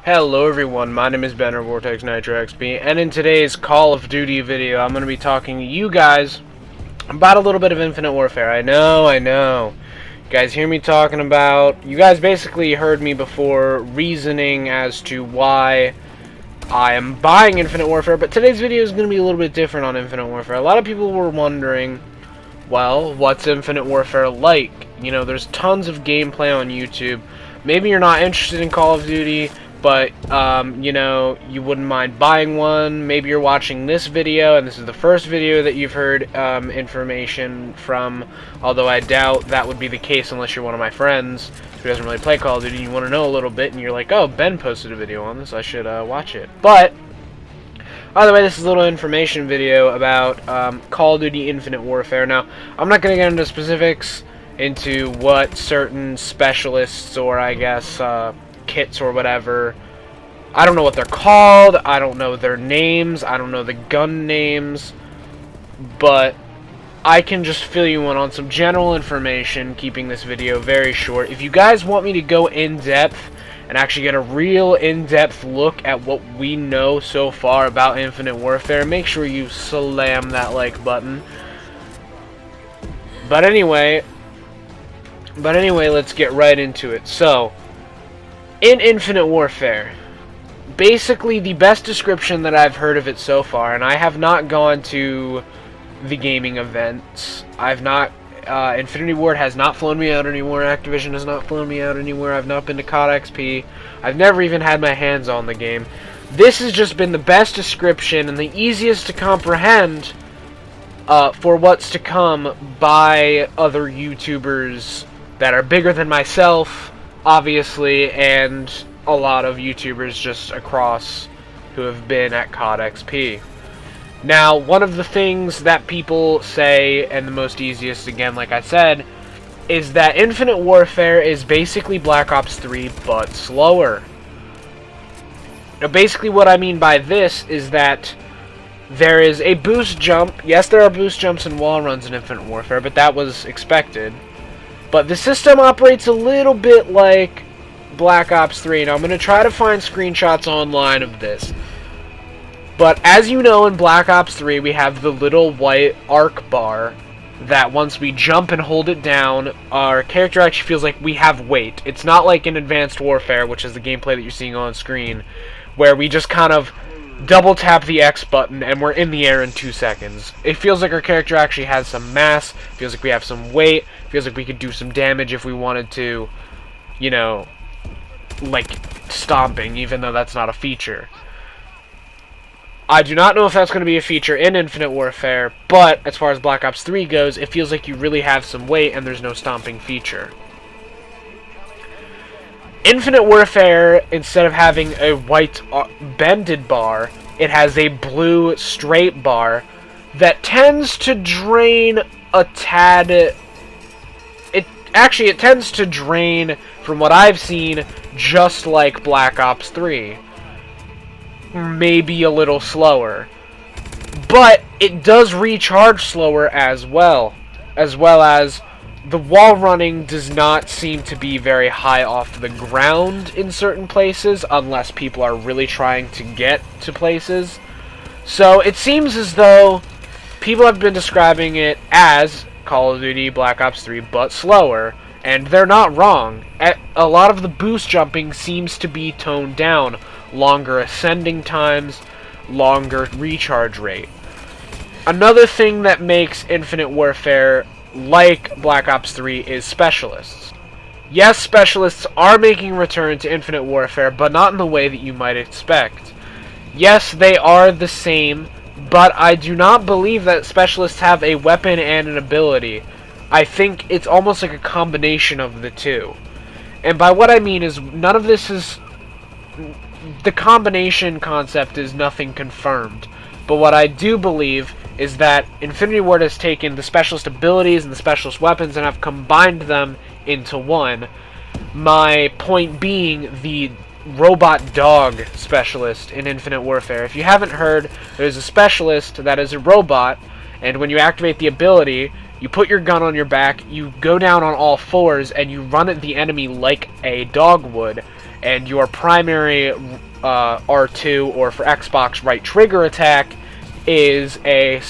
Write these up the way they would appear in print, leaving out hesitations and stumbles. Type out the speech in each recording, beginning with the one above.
Hello everyone, my name is Banner Vortex Nitro XP, and in today's Call of Duty video, I'm going to be talking to you guys about a little bit of Infinite Warfare. I know. You guys hear me talking about... You guys basically heard me before reasoning as to why I am buying Infinite Warfare, but today's video is going to be a little bit different on Infinite Warfare. A lot of people were wondering, well, what's Infinite Warfare like? You know, there's tons of gameplay on YouTube. Maybe you're not interested in Call of Duty, but, you know, you wouldn't mind buying one. Maybe you're watching this video, and this is the first video that you've heard information from, although I doubt that would be the case unless you're one of my friends who doesn't really play Call of Duty, and you want to know a little bit, and you're like, oh, Ben posted a video on this, I should watch it. But, by the way, this is a little information video about Call of Duty Infinite Warfare. Now, I'm not going to get into specifics into what certain specialists, or I guess, kits or whatever. I don't know what they're called, I don't know their names, I don't know the gun names, but I can just fill you in on some general information, keeping this video very short. If you guys want me to go in depth and actually get a real in-depth look at what we know so far about Infinite Warfare, make sure you slam that like button. But anyway, let's get right into it. So, in Infinite Warfare, basically the best description that I've heard of it so far, and I have not gone to the gaming events, Infinity Ward has not flown me out anymore, Activision has not flown me out anywhere, I've not been to COD XP, I've never even had my hands on the game. This has just been the best description and the easiest to comprehend for what's to come by other YouTubers that are bigger than myself, obviously, and a lot of YouTubers just across who have been at COD XP. Now, one of the things that people say, and the most easiest, again, like I said, is that Infinite Warfare is basically Black Ops 3, but slower. Now, basically what I mean by this is that there is a boost jump. Yes, there are boost jumps and wall runs in Infinite Warfare, but that was expected. But the system operates a little bit like Black Ops 3. Now, I'm going to try to find screenshots online of this. But as you know, in Black Ops 3, we have the little white arc bar that once we jump and hold it down, our character actually feels like we have weight. It's not like in Advanced Warfare, which is the gameplay that you're seeing on screen, where we just kind of double tap the X button and we're in the air in 2 seconds. It feels like our character actually has some mass, feels like we have some weight, feels like we could do some damage if we wanted to, you know, like stomping, even though that's not a feature. I do not know if that's going to be a feature in Infinite Warfare, but as far as Black Ops 3 goes, it feels like you really have some weight and there's no stomping feature. Infinite Warfare, instead of having a white bended bar, it has a blue straight bar that tends to drain a tad. It tends to drain, from what I've seen, just like Black Ops 3. Maybe a little slower. But it does recharge slower as well as the wall running does not seem to be very high off the ground in certain places, unless people are really trying to get to places. So it seems as though people have been describing it as Call of Duty Black Ops 3, but slower, and they're not wrong. A lot of the boost jumping seems to be toned down. Longer ascending times, longer recharge rate. Another thing that makes Infinite Warfare like Black Ops 3 is specialists. Yes, specialists are making a return to Infinite Warfare, but not in the way that you might expect. Yes, they are the same, but I do not believe that specialists have a weapon and an ability. I think it's almost like a combination of the two. And by what I mean is, none of this is... The combination concept is nothing confirmed. But what I do believe is that Infinity Ward has taken the specialist abilities and the specialist weapons and have combined them into one. My point being the robot dog specialist in Infinite Warfare. If you haven't heard, there's a specialist that is a robot, and when you activate the ability, you put your gun on your back, you go down on all fours, and you run at the enemy like a dog would. and your primary R2, or for Xbox, right trigger attack is a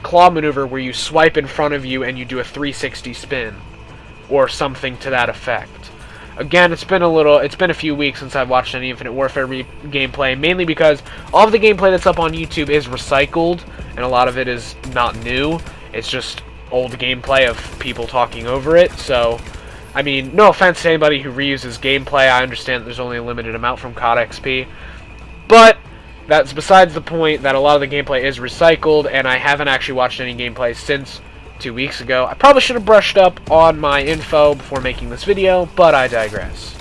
claw maneuver where you swipe in front of you and you do a 360 spin, or something to that effect. Again, it's been a few weeks since I've watched any Infinite Warfare gameplay, mainly because all of the gameplay that's up on YouTube is recycled, and a lot of it is not new. It's just old gameplay of people talking over it. So, I mean, no offense to anybody who reuses gameplay. I understand that there's only a limited amount from COD XP, but that's besides the point. That a lot of the gameplay is recycled, and I haven't actually watched any gameplay since 2 weeks ago. I probably should have brushed up on my info before making this video, but I digress.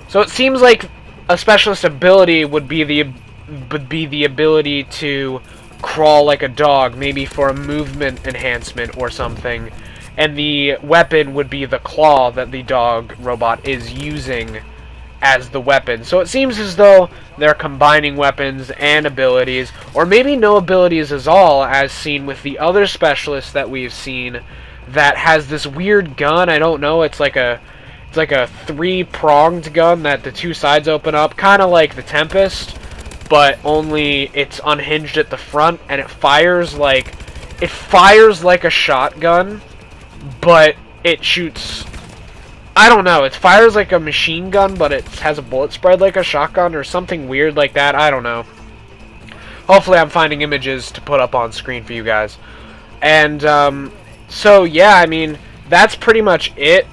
So it seems like a specialist ability would be the ability to crawl like a dog, maybe for a movement enhancement or something, and the weapon would be the claw that the dog robot is using as the weapon. So it seems as though they're combining weapons and abilities, or maybe no abilities at all, as seen with the other specialists that we've seen that has this weird gun. I don't know, it's like a three-pronged gun that the two sides open up, kind of like the Tempest, but only it's unhinged at the front, and it fires like a shotgun, but it shoots, I don't know, it fires like a machine gun, but it has a bullet spread like a shotgun, or something weird like that. I don't know. Hopefully I'm finding images to put up on screen for you guys. And, so yeah, I mean, that's pretty much it.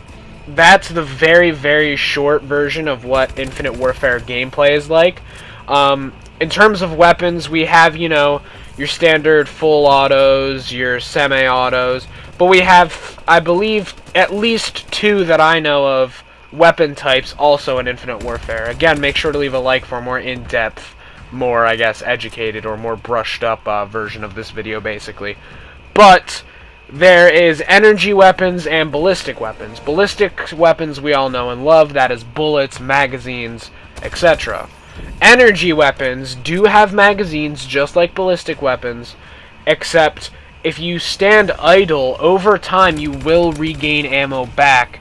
That's the very, very short version of what Infinite Warfare gameplay is like. In terms of weapons, we have, you know, your standard full autos, your semi-autos, but we have, I believe, at least 2 that I know of weapon types also in Infinite Warfare. Again, make sure to leave a like for a more in-depth, more, I guess, educated or more brushed up version of this video, basically. But there is energy weapons and ballistic weapons. Ballistic weapons we all know and love, that is bullets, magazines, etc. Energy weapons do have magazines just like ballistic weapons, except if you stand idle, over time you will regain ammo back.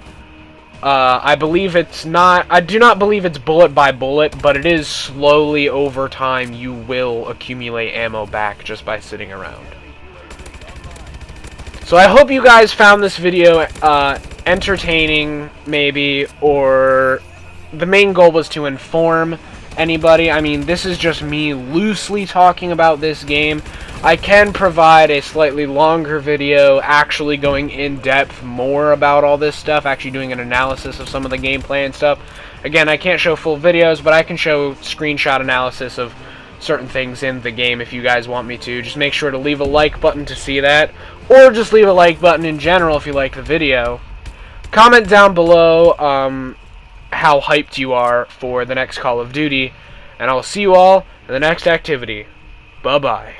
I do not believe it's bullet by bullet, but it is slowly over time you will accumulate ammo back just by sitting around. So I hope you guys found this video entertaining, maybe, or the main goal was to inform anybody. I mean, this is just me loosely talking about this game. I can provide a slightly longer video actually going in depth more about all this stuff, actually doing an analysis of some of the gameplay and stuff. Again, I can't show full videos, but I can show screenshot analysis of certain things in the game if you guys want me to. Just make sure to leave a like button to see that, or just leave a like button in general if you like the video. Comment down below how hyped you are for the next Call of Duty, and I will see you all in the next activity. Bye-bye.